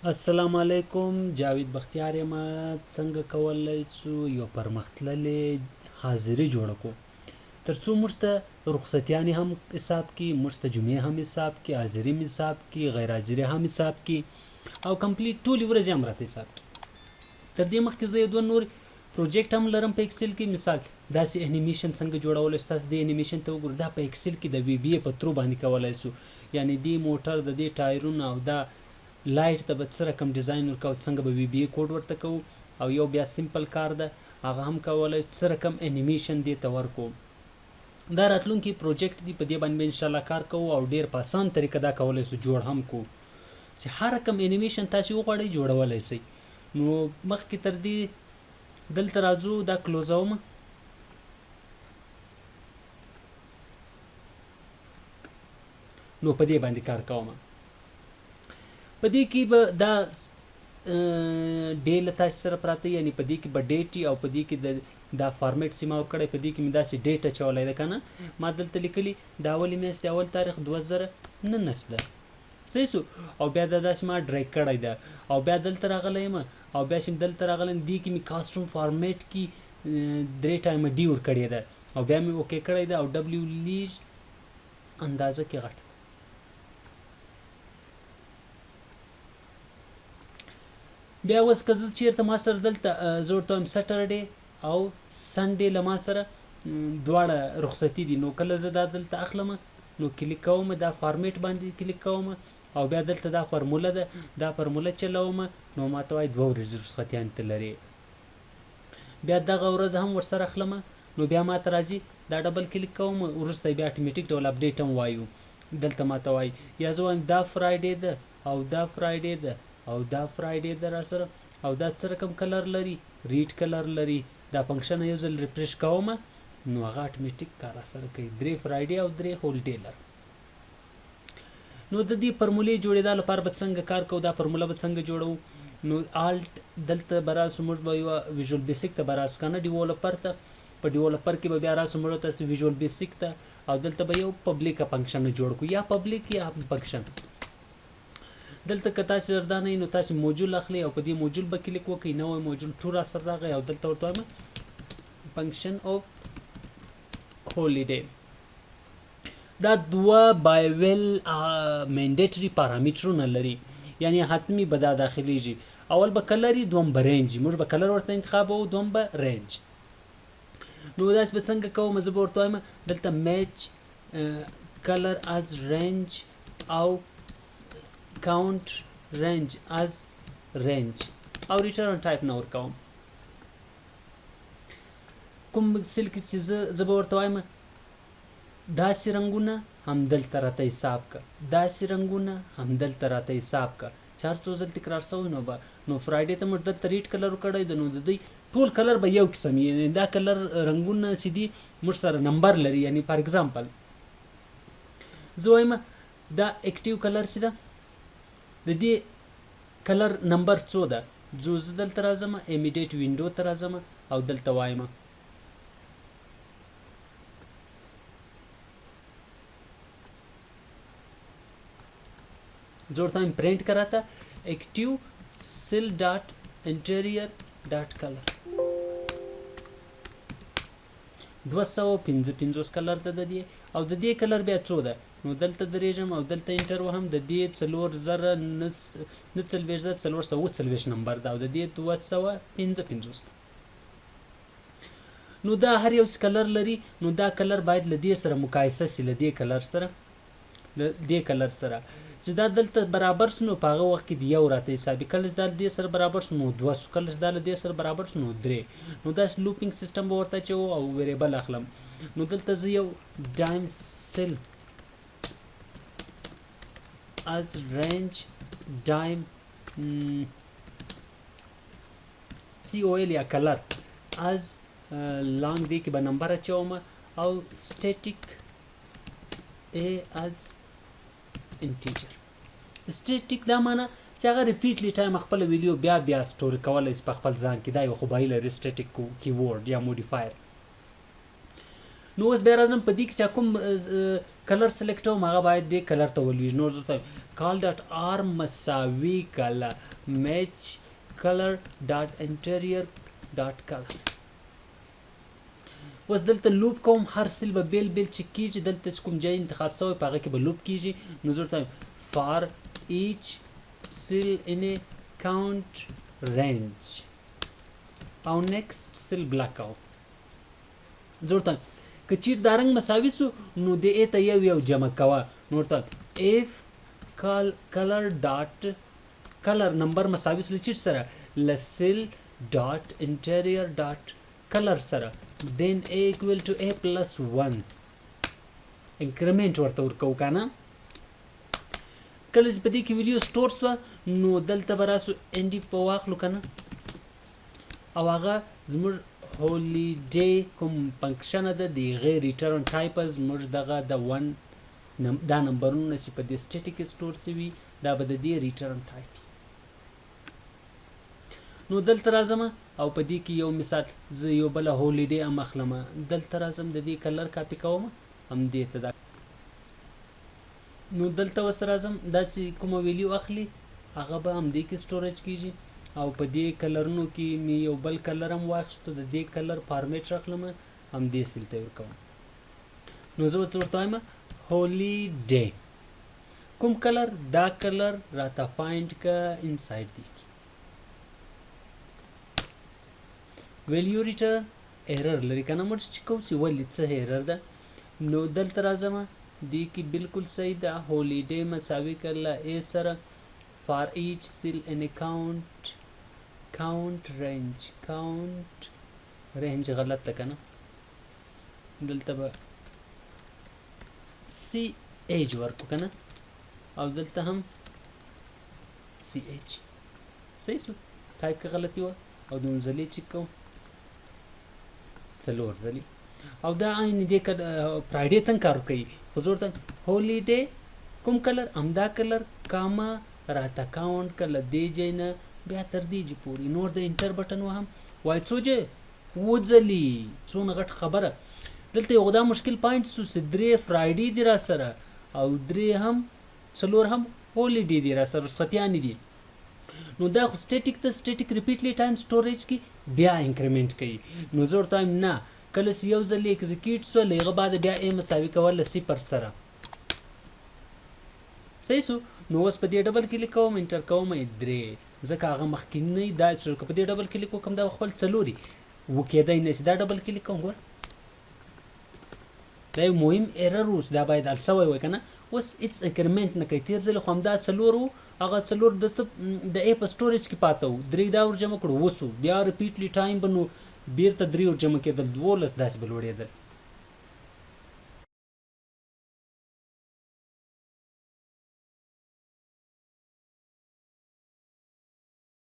السلام علیکم، جاوید بختیار یم. څنګه کولی شو یو پرمختللې حاضري جوړه کړو ترڅو موږ ته رخصتیانې هم حساب کړي، موږ ته جمعې هم حساب کړي، حاضري هم حساب کړي، غیر حاضري هم حساب کړي او کمپلیټ ټولې ورځې هم راته حساب کړي. تر دې مخکې زه یو دوه نور پروجیکټ هم لرم په ایکسیل کې. مثال داسې انیمیشن څنګه جوړولی شو، تاسو دې انیمیشن ته وګورئ. دا په ایکسیل کې د وی بی په ترو باندې کولی شو، یعنی دې موټر د دې ټایرونه او دا لایټ ته به څه رقم ډیزاین ورکوو، څنګه به وی بی کوډ ورته کوو، او یو بیا سمپل کار ده هغه هم کولی څه رقم انیمیشن دې ته ورکو. دا راتلونکي پروجیکټ دی، په دې باندې ان شاء الله کار کوو او ډیر په اسان طریقه دا کولی شو جوړ هم کو چې هر رقم انیمیشن تاسو وغواړئ جوړولی شئ. نو مخکې تر دې دلته راځو، دا کلوزوم. نو په دې باندې کار کوم. په دې کې به دا ډې له تاسو سره پراته، یعنی په دې کې به ډیټ او په دې کې دا فارمیټ سیمه ورکړی. په دې کې مې داسې ډیټ اچولی ده که نه، ما دلته لیکلي د اولې میاشتې اول تاریخ 2019 ده، صحیح شو. او بیا دا داسې ما ډریګ کړی ده او بیا دلته راغلی یم او بیا چې دلته راغلی دې کې مې کاسټوم فارمیټ کې 3 ټایمه ډي ورکړې ده او بیا مې اوکې کړی ده او ډبلیو لیج اندازه کې غټه. بیا اوس که زه چېرته ما سره دلته زه ورته وایم سټرډې او سنډې له ما سره دواړه رخصتي دي، نو کله زه دا دلته اخلم نو کلیک کوم، دا فارمیټ باندې کلیک کوم او بیا دلته دا فرموله ده، دا فرموله چلوم نو ما ته وایي 2 ورځې رخصتیانې ته لرې. بیا دغه ورځ هم ورسره اخلم نو بیا ما ته راځي دا ډبل کلیک کوم، وروسته بیا اټومیټیک ډول اپډیټ هم وایو. دلته ما ته وایي یا زه وایم دا فرایډې ده او دا فرایډې ده او دا فرایډې ده را سره او دا څه رقم کلر لري، ریډ کلر لري. دا فنکشن یو ځل ریفریش کوم نو هغه اټومیټیک کار را سره کوي. 3 فرایډې او 3 هولډې لري. نو د دې فرمولې جوړېدا لپاره به څنګه کار کوو، دا فرموله به څنګه جوړو. نو آلټ دلته به راسو، موږ به یو ویژوال بیسیک ته به راسو که نه، ډیولپر ته. په ډیولپر کې به بیا راسو موږ تاسو ویژوال بیسیک ته او دلته به یو پبلیک فنکشن جوړ کړو، یا پبلیک یا فنکشن. دلته که تاسو زردانه نو تاسو موجول اخلي او په دې موجول به کلیک وکړئ، نوې موجول ټول را سره راغی او دلته ورته وایم فنکشن اف هولیډے. دا 2 بایول منډیټری پارامټرونه لري، یعنی حتمی به دا داخليږي. اول به کلري، دوم به رینج. موږ به کلر ورته انتخابو، دوم به رینج. نو داس به څنګه کوم، زه به ورته وایم دلته میچ کلر از رینج او count range as range او return type نه ورکوم. کوم سیل کې چې زه به ورته وایم داسې رنګونه هم دلته راته حساب که، داسې رنګونه هم دلته راته حساب که. چې هر څو ځل تکرار شوی نو فرایډې ته موږ دلته ریډ کلر وکړی د، نو د دوی ټول کلر به یو قسم، یعنی دا کلر رنګونه چې دي موږ سره نمبر لري. یعنی فار ایگزامپل زه وایم دا اکټیو کلر چې ده د دې کلر نمبر څو ده، زه دلته راځم امیډیټ وینډو ته راځم او دلته وایم زه ورته وایم پرنټ کراته اکټیو سیل ډاټ انټیریر ډاټ کلر 255 کلر ده د دې، او د دې کلر بیا څو ده، نو دلته درېږم او دلته انټر وهم. د دې 40,440 نمبر ده او د دې 255. نو دا هر یو کلر لري، نو دا کلر باید له دې سره مقایسه شي، له دې کلر سره، له دې کلر سره چې دا دلته برابر شي نو په هغه وخت کې د یو راته حسابي. کله چې دا له دې سره برابر شي نو 200، کله چې دا له دې سره برابر شي نو 3. نو داسې لوپینګ سیسټم به ورته اچوو او ویریبل اخلم. نو دلته زه یو ډایم سیل as range dime col یا کلر as long دی کې به نمبر اچوم او static a as integer. static دا معنی چې هغه ریپیټلی ټایم خپل ویډیو بیا بیا سټور کولای شي په خپل ځان کې. دا یو خو بایلر static کیورډ یا موډیفایر. نو اوس بیا راځم په دې کې چې کوم کلر سلیکټ کوم هغه باید دې کلر ته ولویږي. نو زه کال ډاټ آر مساوي کلر میچ کلر ډاټ انټیریور ډاټ کلر. اوس دلته لوپ کوم هر سیل به بیل بیل چې کیږي دلته کوم ځای انتخاب شوی په هغه کې به لوپ کیږي. نو زه ورته فار ایچ سیل ان ا کاونټ رینج او نیکسټ سیل بلاک او زه ورته که چیرې دا رنګ مساوي سو نو د ا ته یو جمع کوه. نو ورته اف کلر ډاټ کلر نمبر مساوي سو چیرې سره له سیل ډاټ انټیریور ډاټ کلر سره then a equal to a plus 1 increment ورته ورکو کنه. کله چې په دې کې ویډیو سٹور سو نو دلته به راسو انډي په واخلو کنه او هغه زموږ هولیډے کوم فنکشن ده د غیر ریټرن ټایپ زموږ دغه د 1 دا نمبرونه چې په دې سټیټیک سٹور سوي دا به د دې ریټرن ټایپ. نو دلته راځم او په دې کې یو مثال زه یو بل هولیډے ام اخلم. دلته راځم د دې کلر کاپی کوم هم دې ته دا. نو دلته وس راځم دا چې کوم ویلیو اخلي هغه به هم دې کې سټوریج کیږي او په دې کلرونو کې می یو بل کلر هم واخستو د دې کلر فارمیټ راخلم هم دې سیل ته ورکوم. نو زه ورته وایم هولیډے کوم کلر دا کلر راته فایند کا انساید دی ویلیو ریټرن ایرر لري کنه موږ چې کوم سی ولې څه ایرر ده. نو دلته راځم دې کې بالکل صحیح ده هولیډے مساوي کړل ا سره فار ایچ سیل ان کاونټ رینج غلط ده کنه دلته به سی ایج ورکو کنه او دلته هم سی ایچ صحیح سو ټایپ کې غلطي و او د مزلي چک کوم څلور ځلې او دا عین دې فرایډے تن کار کوي. خو زه ورته هولیډے کوم کلر امدا کلر کاما راته کاونټ کله دې ځای نه بیا تر دې ځای پورې نور د انټر بټن وهم وای څو ځای وځلي څونه غټ خبره. دلته یو دا مشکل پوینټ سو چې درې فرایډے دي را سره او درې هم څلور هم هولیډے دي را سره رخصتیان دي. نو دا خو سټیټیک ته سټیټیک ریپیټلی ټایم سټوریج کې بیا انکریمنٹ کوي. نو زه ورته نه کله چې یو ځل ایگزیکیوټ سو لږه بعد بیا ا مساوي کول ل 0 سره صحیح سو. نو اوس په دې ډبل کلیک کوم انټر کوم درې ځکه هغه مخکینی دا چې په دې ډبل کلیک کوم دا خپل څلوري وکیدای نه دا ډبل کلیک کوم ګور دا یو مهم ایرر اوس دا باید السوي وای کنه. اوس اټس انکریمنٹ نه کوي تیر ځل خو هم دا څلورو هغه څلور د ا په سټوریج کې پاتو درې دا ور جمع کړو وسو بیا ریپیټلی ټایم بنو بیرته درې ور جمع کېدل 12 داس بل وړېدل.